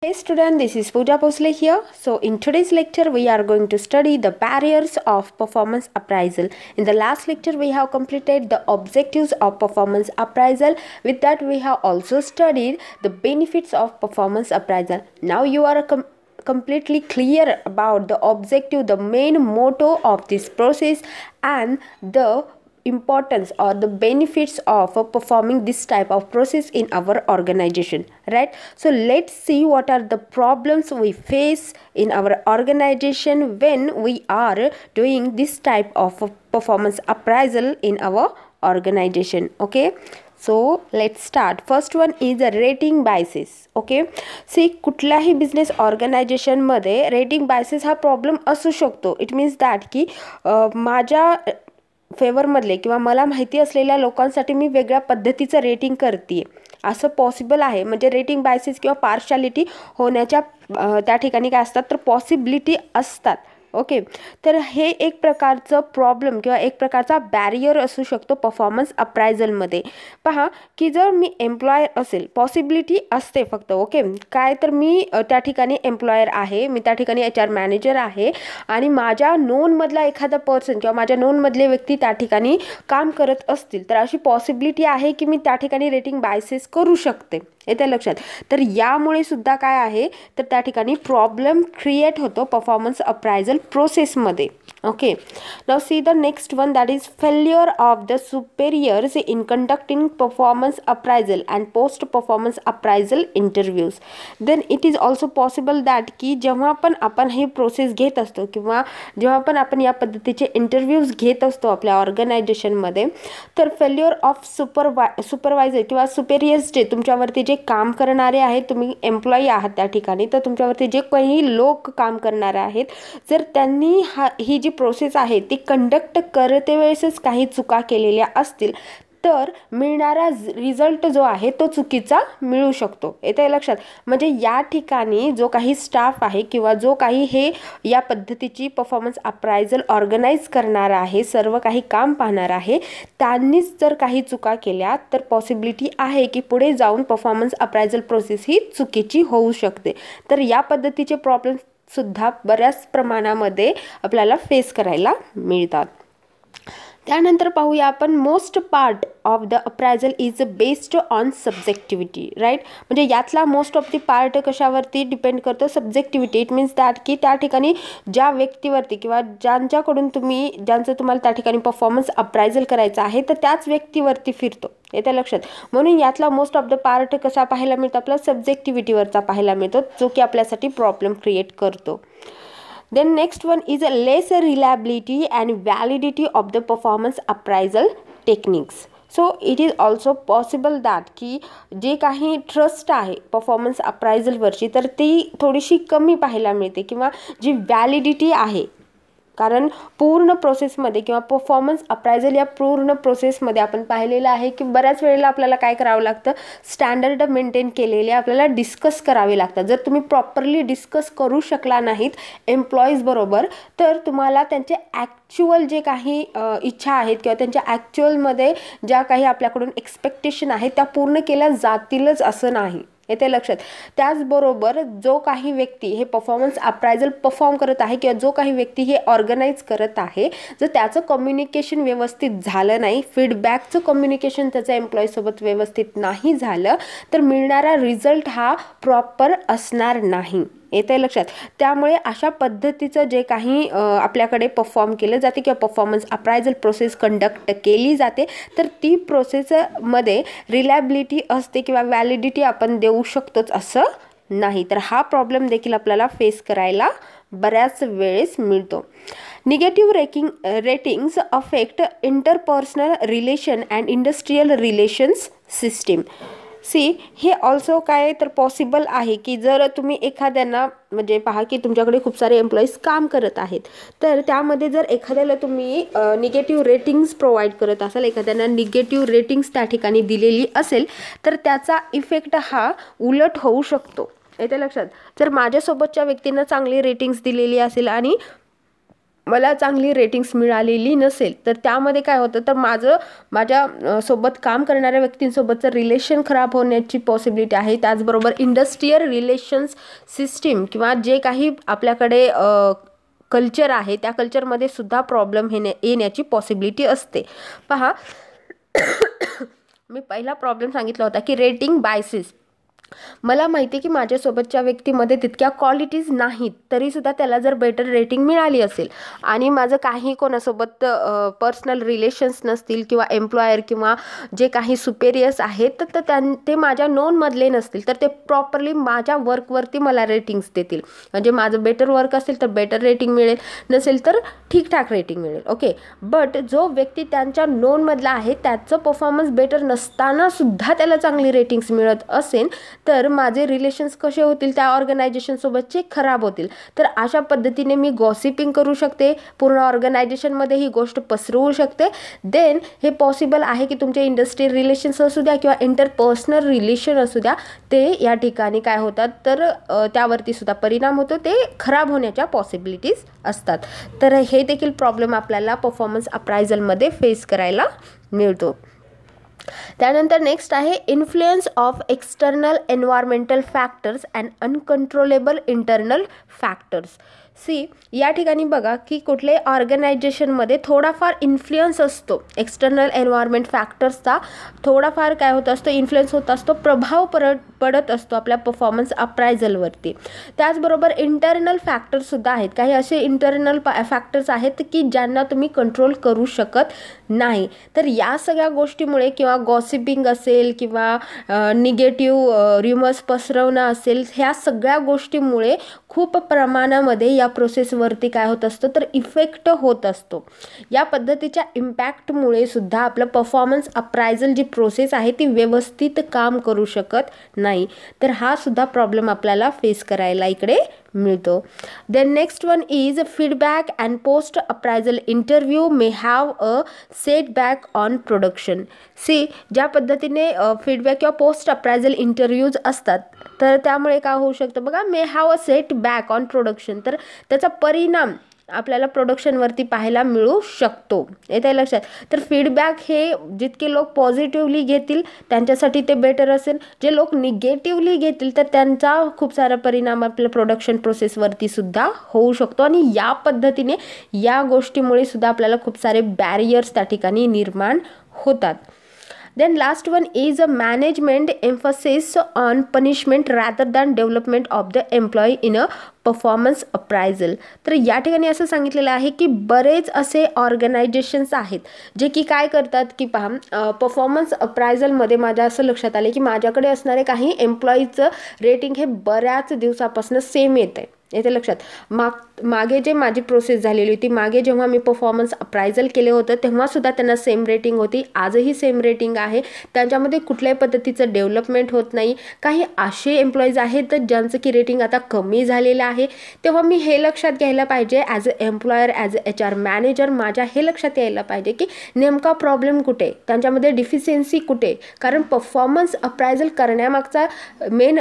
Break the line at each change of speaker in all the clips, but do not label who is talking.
Hey student, this is Pooja Bhosle here. So in today's lecture we are going to study the barriers of performance appraisal. In the last lecture we have completed the objectives of performance appraisal. With that we have also studied the benefits of performance appraisal. Now you are completely clear about the objective, the main motto of this process and the importance or the benefits of performing this type of process in our organization, right? So let's see what are the problems we face in our organization when we are doing this type of performance appraisal in our organization. Okay, so let's start. First one is a rating biases. Okay, see कुठल्याही business ऑर्गनायझेशनमध्ये rating biases हा problem असू शकतो. It means that की माझ्या फेवरमधले किंवा मला माहिती असलेल्या लोकांसाठी मी वेगळ्या पद्धतीचं रेटिंग करते असं पॉसिबल आहे. म्हणजे रेटिंग बायसेस किंवा पार्शालिटी होण्याच्या त्या ठिकाणी काय असतात तर पॉसिबिलिटी असतात. ओके, तर हे एक प्रकारचं प्रॉब्लेम किंवा एक प्रकारचा बॅरियर असू शकतो परफॉर्मन्स अप्रायझलमध्ये. पहा की जर मी एम्प्लॉयर असेल, पॉसिबिलिटी असते फक्त. ओके, काय तर मी त्या ठिकाणी एम्प्लॉयर आहे, मी त्या ठिकाणी HR मॅनेजर आहे आणि माझ्या नोनमधला एखादा पर्सन किंवा माझ्या नोनमधले व्यक्ती त्या ठिकाणी काम करत असतील तर अशी पॉसिबिलिटी आहे की मी त्या ठिकाणी रेटिंग बायसेस करू शकते. येते लक्षात. तर यामुळे सुद्धा काय आहे तर त्या ठिकाणी प्रॉब्लेम क्रिएट होतो परफॉर्मन्स अप्रायझल प्रोसेसमध्ये. Okay, now see the next one, that is failure of the superiors in conducting performance appraisal and post performance appraisal interviews. Then it is also possible that की जेव्हा पण आपण ही process घेत असतो किंवा जेव्हा पण आपण या पद्धतीचे इंटरव्ह्यूज घेत असतो आपल्या ऑर्गनायझेशनमध्ये, तर फेल्युअर ऑफ सुपरवायझर किंवा सुपेरियर्स जे तुमच्यावरती जे काम करणारे आहेत, तुम्ही एम्प्लॉई आहात त्या ठिकाणी, तर तुमच्यावरती जे काही लोक काम करणारे आहेत, जर त्यांनी ही जी प्रोसेस आहे ती कंडक्ट करते वेळेसच काही चुका केलेल्या असतील तर मिळणारा रिझल्ट जो आहे तो चुकीचा मिळू शकतो. येते लक्षात. म्हणजे या ठिकाणी जो काही स्टाफ आहे किंवा जो काही हे या पद्धतीची परफॉर्मन्स अप्रायझल ऑर्गनाईज करणार आहे, सर्व काही काम पाहणार आहे, त्यांनीच जर काही चुका केल्या तर पॉसिबिलिटी आहे की पुढे जाऊन परफॉर्मन्स अप्रायझल प्रोसेस ही चुकीची होऊ शकते. तर या पद्धतीचे प्रॉब्लेम सुद्धा बऱ्याच प्रमाणामध्ये आपल्याला फेस करायला मिळतात. त्यानंतर पाहूया आपण, most part of the appraisal is based on subjectivity, right. म्हणजे यातला मोस्ट ऑफ द पार्ट कशावरती डिपेंड करतो, सब्जेक्टिव्हिटी. इट मीन्स दॅट की त्या ठिकाणी ज्या व्यक्तीवरती किंवा ज्यांच्याकडून ज्यांचं तुम्हाला त्या ठिकाणी परफॉर्मन्स अप्रायझल करायचं आहे तर त्याच व्यक्तीवरती फिरतो. येत्या लक्षात. म्हणून यातला मोस्ट ऑफ द पार्ट कसा पाहायला मिळतो, आपला सब्जेक्टिव्हिटीवरचा पाहायला मिळतो, जो की आपल्यासाठी प्रॉब्लेम क्रिएट करतो. Then next one is a less reliability and validity of the performance appraisal techniques. So it is also possible that की जे काही ट्रस्ट आहे परफॉर्मन्स अप्रायझलवरची तर ती थोडीशी कमी पाहायला मिळते किंवा जी व्हॅलिडिटी आहे, कारण पूर्ण प्रोसेसमध्ये किंवा परफॉर्मन्स अप्रायझल या पूर्ण प्रोसेसमध्ये आपण पाहिलेलं आहे की बऱ्याच वेळेला आपल्याला काय करावं लागतं, स्टँडर्ड मेंटेन केलेले आपल्याला डिस्कस करावे लागतात. जर तुम्ही प्रॉपरली डिस्कस करू शकला नाहीत एम्प्लॉईज बरोबर तर तुम्हाला त्यांचे ॲक्च्युअल जे काही इच्छा आहेत किंवा त्यांच्या ॲक्च्युअलमध्ये ज्या काही आपल्याकडून एक्सपेक्टेशन आहेत त्या पूर्ण केल्या जातीलच असं नाही. येते लक्षात. त्याचबरोबर जो काही व्यक्ती हे परफॉर्मन्स अप्रायझल परफॉर्म करत आहे किंवा जो काही व्यक्ती हे ऑर्गनाईज करत आहे, जर त्याचं कम्युनिकेशन व्यवस्थित झालं नाही, फीडबॅकचं कम्युनिकेशन त्याच्या एम्प्लॉईसोबत व्यवस्थित नाही झालं तर मिळणारा रिझल्ट हा प्रॉपर असणार नाही. येते लक्षात. त्यामुळे अशा पद्धतीचं जे काही आपल्याकडे परफॉर्म केलं जाते किंवा परफॉर्मन्स अप्रायझल प्रोसेस कंडक्ट केली जाते तर ती प्रोसेसमध्ये रिलायबिलिटी असते किंवा व्हॅलिडिटी आपण देऊ शकतोच असं नाही. तर हा प्रॉब्लेम देखील आपल्याला फेस करायला बऱ्याच वेळेस मिळतो. Negative ratings affect interpersonal relation and industrial relations system. See हे ऑल्सो काय तर पॉसिबल आहे की जर तुम्ही एखाद्यांना, म्हणजे पहा की तुमच्याकडे खूप सारे एम्प्लॉईज काम करत आहेत, तर त्यामध्ये जर एखाद्याला तुम्ही निगेटिव्ह रेटिंग्स प्रोव्हाइड करत असाल, एखाद्याला निगेटिव्ह रेटिंग्स त्या ठिकाणी दिलेली असेल तर त्याचा इफेक्ट हा उलट होऊ शकतो. येते लक्षात. जर माझ्यासोबतच्या व्यक्तींना चांगली रेटिंग्स दिलेली असेल आणि मला चांगली रेटिंग्स मिळालेली नसेल तर त्यामध्ये काय होतं तर माझ्या सोबत काम करणाऱ्या व्यक्तींसोबतचं रिलेशन खराब होण्याची पॉसिबिलिटी आहे. त्याचबरोबर इंडस्ट्रियल रिलेशन्स सिस्टीम किंवा जे काही आपल्याकडे कल्चर आहे त्या कल्चरमध्ये सुद्धा प्रॉब्लेम येण्याची पॉसिबिलिटी असते. पहा मी पहिला प्रॉब्लेम सांगितला होता की रेटिंग बायसेस. मला माहिती आहे की माझ्यासोबतच्या व्यक्तीमध्ये तितक्या क्वालिटीज नाहीत तरीसुद्धा त्याला जर बेटर रेटिंग मिळाली असेल आणि माझं काही कोणासोबत पर्सनल रिलेशन्स नसतील किंवा एम्प्लॉयर किंवा जे काही सुपेरियर्स आहेत तर ते माझ्या नोनमधले नसतील तर ते प्रॉपरली माझ्या वर्कवरती मला रेटिंग्स देतील. म्हणजे माझं बेटर वर्क असेल तर बेटर रेटिंग मिळेल, नसेल तर ठीकठाक रेटिंग मिळेल. ओके, बट जो व्यक्ती त्यांच्या नोनमधला आहे त्याचं परफॉर्मन्स बेटर नसताना सुद्धा त्याला चांगली रेटिंग्स मिळत असेल तर माझे रिलेशन्स कसे होतील त्या ऑर्गनायझेशनसोबतचे खराब होतील. तर अशा पद्धतीने मी गॉसिपिंग करू शकते, पूर्ण ऑर्गनायझेशनमध्ये ही गोष्ट पसरवू शकते. देन हे पॉसिबल आहे की तुमचे इंडस्ट्रियल रिलेशन्स असू द्या किंवा इंटरपर्सनल रिलेशन असू द्या ते या ठिकाणी काय होतात तर त्यावरती सुद्धा परिणाम होतो, ते खराब होण्याच्या पॉसिबिलिटीज असतात. तर हे देखील प्रॉब्लेम आपल्याला परफॉर्मन्स अप्रायझलमध्ये फेस करायला मिळतो. त्यानंतर नेक्स्ट आहे influence of external environmental factors and uncontrollable internal factors. या ठिकाणी बघा की कुठल्याही ऑर्गनायझेशनमध्ये थोडाफार इन्फ्लुएन्स असतो, एक्सटर्नल एन्व्हायरमेंट फॅक्टर्सचा थोडाफार काय होत असतो, इन्फ्लुएन्स होत असतो, प्रभाव पडत असतो आपल्या परफॉर्मन्स अप्रायझलवरती. त्याचबरोबर इंटरनल फॅक्टर्ससुद्धा आहेत. काही असे इंटरनल फॅक्टर्स आहेत की ज्यांना तुम्ही कंट्रोल करू शकत नाही. तर या सगळ्या गोष्टीमुळे किंवा गॉसिपिंग असेल किंवा निगेटिव्ह र्युमर्स पसरवणं असेल, ह्या सगळ्या गोष्टीमुळे खूप प्रमाणामध्ये या प्रोसेसवरती काय होत असतं तर इफेक्ट होत असतो. या पद्धतीच्या इम्पॅक्टमुळे सुद्धा आपलं परफॉर्मन्स अप्रायझल जी प्रोसेस आहे ती व्यवस्थित काम करू शकत नाही. तर हा सुद्धा प्रॉब्लेम आपल्याला फेस करायला इकडे मिळतो. Then next one is feedback and post appraisal interview may have a setback on production. ज्या पद्धतीने फीडबॅक किंवा पोस्ट अप्रायझल इंटरव्ह्यूज असतात तर त्यामुळे काय होऊ शकतं बघा, मे have a setback on production. तर त्याचा परिणाम आपल्याला प्रोडक्शनवरती पाहायला मिळू शकतो. येते लक्षात. तर फीडबॅक हे जितके लोक पॉझिटिव्हली घेतील त्यांच्यासाठी ते बेटर असेल, जे लोक निगेटिव्हली घेतील तर त्यांचा खूप सारा परिणाम आपल्या प्रोडक्शन प्रोसेसवरती सुद्धा होऊ शकतो. आणि या पद्धतीने या गोष्टीमुळे सुद्धा आपल्याला खूप सारे बॅरियर्स त्या ठिकाणी निर्माण होतात. Then last one is a management emphasis on punishment rather than development of the employee in a performance appraisal. तर या ठिकाणी असं सांगितलेलं आहे की बरेच असे ऑर्गनायझेशन्स आहेत जे की काय करतात की पहा, परफॉर्मन्स अप्रायझलमध्ये माझ्या असं लक्षात आले की माझ्याकडे असणारे काही एम्प्लॉईचं रेटिंग हे बऱ्याच दिवसापासून सेम येत आहे. येते लक्षात. मागे जे माझी प्रोसेस झालेली होती, मागे जेव्हा मी परफॉर्मन्स अप्रायझल केले होतं तेव्हासुद्धा त्यांना सेम रेटिंग होती, आजही सेम रेटिंग आहे. त्यांच्यामध्ये कुठल्याही पद्धतीचं डेव्हलपमेंट होत नाही. काही असे एम्प्लॉईज आहेत ज्यांचं की रेटिंग आता कमी झालेलं आहे. तेव्हा मी हे लक्षात घ्यायला पाहिजे as a employer, as a HR manager माझ्या हे लक्षात यायला पाहिजे की नेमका प्रॉब्लेम कुठे, त्यांच्यामध्ये डिफिशियन्सी कुठे. कारण परफॉर्मन्स अप्रायझल करण्यामागचा मेन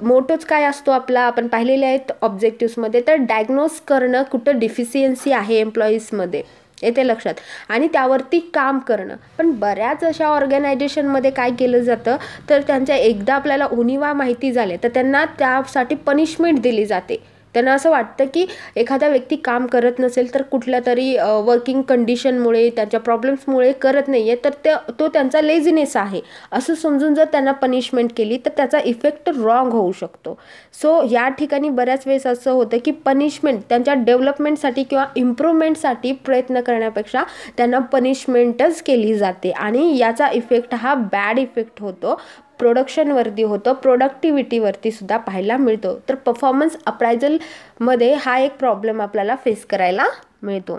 मोटोच काय असतो आपला, आपण पाहिलेले आहेत ऑब्जेक्टिव्समध्ये, तर डायग्नोज करणं कुठं डिफिशियन्सी आहे एम्प्लॉईजमध्ये. येते लक्षात. आणि त्यावरती काम करणं. पण बऱ्याच अशा ऑर्गनायझेशनमध्ये काय केलं जातं तर त्यांच्या एकदा आपल्याला उणिवा माहिती झाले तर त्यांना त्यासाठी पनिशमेंट दिली जाते. त्यांना असं वाटतं की एखादा व्यक्ती काम करत नसेल तर कुठल्या तरी वर्किंग कंडिशनमुळे, त्याच्या प्रॉब्लेम्समुळे करत नाही आहे तर तो त्यांचा लेझिनेस आहे असं समजून जर त्यांना पनिशमेंट केली तर त्याचा इफेक्ट रॉंग होऊ शकतो. सो या ठिकाणी बऱ्याच वेळेस असं होतं की पनिशमेंट त्यांच्या डेव्हलपमेंटसाठी किंवा इम्प्रूव्हमेंटसाठी प्रयत्न करण्यापेक्षा त्यांना पनिशमेंटच केली जाते आणि याचा इफेक्ट हा बॅड इफेक्ट होतो, प्रोडक्शनवरती होतं, प्रोडक्टिव्हिटीवरती सुद्धा पाहायला मिळतो. तर परफॉर्मन्स अप्रायझलमध्ये हा एक प्रॉब्लेम आपल्याला फेस करायला मिळतो.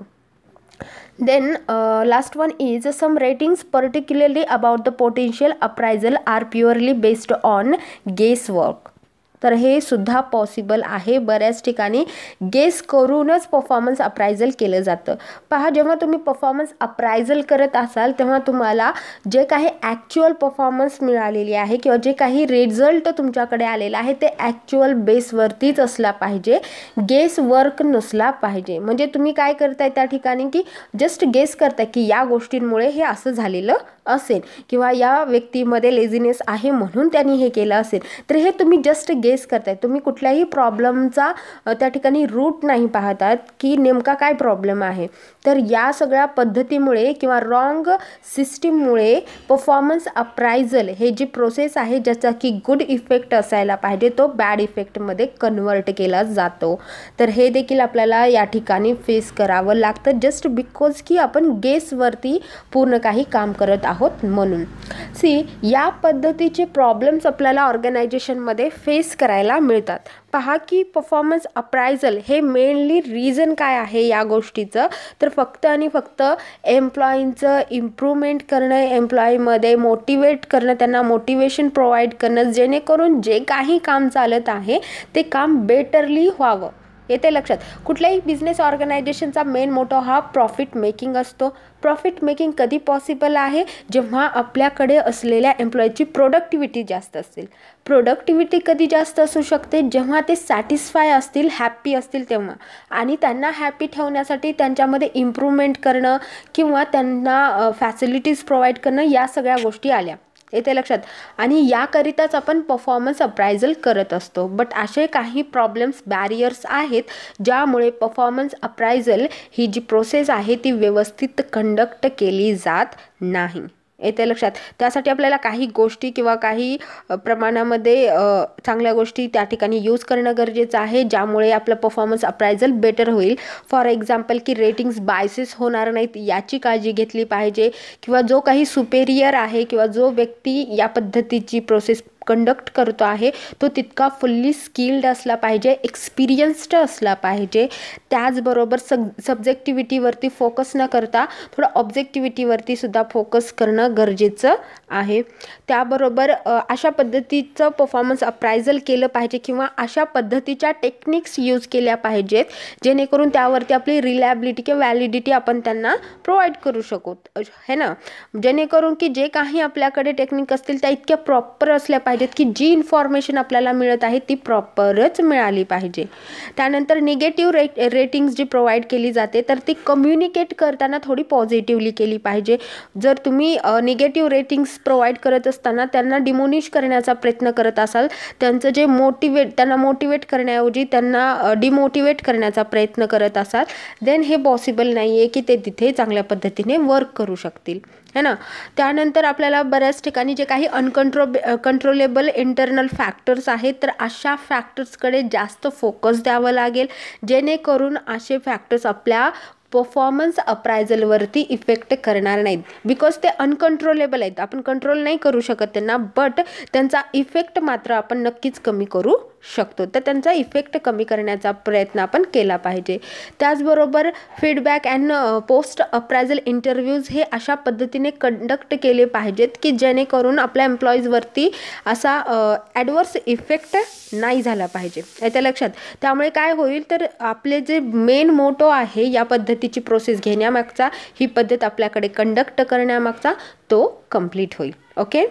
Then last one is some ratings particularly about the potential appraisal are purely based on guess work. तर हे सुद्धा पॉसिबल आहे. बऱ्याच ठिकाणी गेस करूनच परफॉर्मन्स अप्रायझल केलं जातं. पहा, जेव्हा तुम्ही परफॉर्मन्स अप्रायझल करत असाल तेव्हा तुम्हाला जे काही ॲक्च्युअल परफॉर्मन्स मिळालेली आहे किंवा जे काही रिझल्ट तुमच्याकडे आलेला आहे ते ॲक्च्युअल बेसवरतीच असला पाहिजे, गेस वर्क नसला पाहिजे. म्हणजे तुम्ही काय करताय त्या ठिकाणी की जस्ट गेस करताय की या गोष्टींमुळे हे असं झालेलं असेल किंवा या व्यक्तीमध्ये लेझीनेस आहे म्हणून त्यांनी हे केलं असेल. तर हे तुम्ही जस्ट गेस करताय. तुम्ही कुठल्याही प्रॉब्लेमचा त्या ठिकाणी रूट नाही पाहतात की नेमका काय प्रॉब्लेम आहे. तर या सगळ्या पद्धतीमुळे किंवा रॉंग सिस्टीममुळे परफॉर्मन्स अप्रायझल हे जी प्रोसेस आहे ज्याचा की गुड इफेक्ट असायला पाहिजे तो बॅड इफेक्टमध्ये कन्वर्ट केला जातो. तर हे देखील आपल्याला या ठिकाणी फेस करावं लागतं जस्ट बिकॉज की आपण गेसवरती पूर्ण काही काम करत आहोत म्हणून. या पद्धतीचे प्रॉब्लेम्स आपल्याला ऑर्गनायझेशनमध्ये फेस करायला मिळतात. पहा की परफॉर्मन्स अप्रायझल हे मेनली रिझन काय आहे या गोष्टीचं, तर फक्त आणि फक्त एम्प्लॉईंचं इम्प्रूव्हमेंट करणं, एम्प्लॉईमध्ये मोटिवेट करणं, त्यांना मोटिवेशन प्रोव्हाइड करणं जेणेकरून जे काही काम चालत आहे ते काम बेटरली व्हावं. येते लक्षात. कुठल्याही बिझनेस ऑर्गनायझेशनचा मेन मोटो हा प्रॉफिट मेकिंग असतो. प्रॉफिट मेकिंग कधी पॉसिबल आहे, जेव्हा आपल्याकडे असलेल्या एम्प्लॉईची प्रोडक्टिव्हिटी जास्त असेल. प्रोडक्टिव्हिटी कधी जास्त असू शकते, जेव्हा ते सॅटिस्फाय असतील, हॅप्पी असतील तेव्हा. आणि त्यांना हॅप्पी ठेवण्यासाठी त्यांच्यामध्ये इम्प्रूव्हमेंट करणं किंवा त्यांना फॅसिलिटीज प्रोव्हाइड करणं या सगळ्या गोष्टी आल्या. येते लक्षात. आणि याकरिताच आपण परफॉर्मन्स अप्रायझल करत असतो. बट असे काही प्रॉब्लेम्स, बॅरियर्स आहेत ज्यामुळे परफॉर्मन्स अप्रायझल ही जी प्रोसेस आहे ती व्यवस्थित कंडक्ट केली जात नाही. येते लक्षात. त्यासाठी आपल्याला काही गोष्टी किंवा काही प्रमाणामध्ये चांगल्या गोष्टी त्या ठिकाणी यूज करणं गरजेचं आहे ज्यामुळे आपलं परफॉर्मन्स अप्रायझल बेटर होईल. फॉर एक्झाम्पल की रेटिंग्स बायसेस होणार नाहीत याची काळजी घेतली पाहिजे किंवा जो काही सुपेरियर आहे किंवा जो व्यक्ती या पद्धतीची प्रोसेस कंडक्ट करतो आहे तो तितका फुल्ली स्किल्ड असला पाहिजे, एक्सपिरियन्स्ड असला पाहिजे. त्याचबरोबर सब्जेक्टिव्हिटीवरती फोकस न करता थोडं ऑब्जेक्टिव्हिटीवरती सुद्धा फोकस करणं गरजेचं आहे. त्याबरोबर अशा पद्धतीचं परफॉर्मन्स अप्रायझल केलं पाहिजे किंवा अशा पद्धतीच्या टेक्निक्स यूज केल्या पाहिजेत जेणेकरून त्यावरती आपली रिलायबिलिटी किंवा व्हॅलिडिटी आपण त्यांना प्रोव्हाइड करू शकू, है ना. जेणेकरून की जे काही आपल्याकडे टेक्निक असतील त्या इतक्या प्रॉपर असल्या पाहिजेत की जी इन्फॉर्मेशन आपल्याला मिळत आहे ती प्रॉपरच मिळाली पाहिजे. त्यानंतर निगेटिव्ह रेटिंग्स जी प्रोव्हाइड केली जाते तर ती कम्युनिकेट करताना थोडी पॉझिटिव्हली केली पाहिजे. जर तुम्ही निगेटिव्ह रेटिंग्स प्रोव्हाइड करत असताना त्यांना डिमोनिश करण्याचा प्रयत्न करत असाल, त्यांचं जे त्यांना मोटिवेट करण्याऐवजी त्यांना डिमोटिवेट करण्याचा प्रयत्न करत असाल, देन हे पॉसिबल नाही आहे की ते तिथे चांगल्या पद्धतीने वर्क करू शकतील, है ना. त्यानंतर आपल्याला बऱ्याच ठिकाणी जे काही कंट्रोलेबल इंटरनल फॅक्टर्स आहेत तर अशा फॅक्टर्सकडे जास्त फोकस द्यावं लागेल जेणेकरून असे फॅक्टर्स आपल्या परफॉर्मन्स अप्रायझलवरती इफेक्ट करणार नाहीत. बिकॉज ते अनकंट्रोलेबल आहेत, आपण कंट्रोल नाही करू शकत त्यांना, बट त्यांचा इफेक्ट मात्र आपण नक्कीच कमी करू शकतो. तर त्यांचा इफेक्ट कमी करण्याचा प्रयत्न आपण केला पाहिजे. त्याचबरोबर feedback and post appraisal interviews हे अशा पद्धतीने कंडक्ट केले पाहिजेत की जेणेकरून आपल्या एम्प्लॉईजवरती असा ॲडवर्स इफेक्ट नाही झाला पाहिजे. याच्या लक्षात. त्यामुळे काय होईल तर आपले जे मेन मोटो आहे या पद्धतीची प्रोसेस घेण्यामागचा, ही पद्धत आपल्याकडे कंडक्ट करण्यामागचा, तो कंप्लीट होईल. ओके.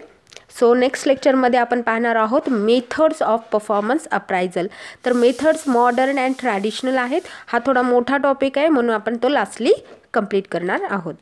सो नेक्स्ट लेक्चरमध्ये आपण पाहणार आहोत मेथड्स ऑफ परफॉर्मन्स अप्रायझल. तर मेथड्स मॉडर्न अँड ट्रॅडिशनल आहेत. हा थोडा मोठा टॉपिक आहे म्हणून आपण तो लास्टली कंप्लीट करणार आहोत.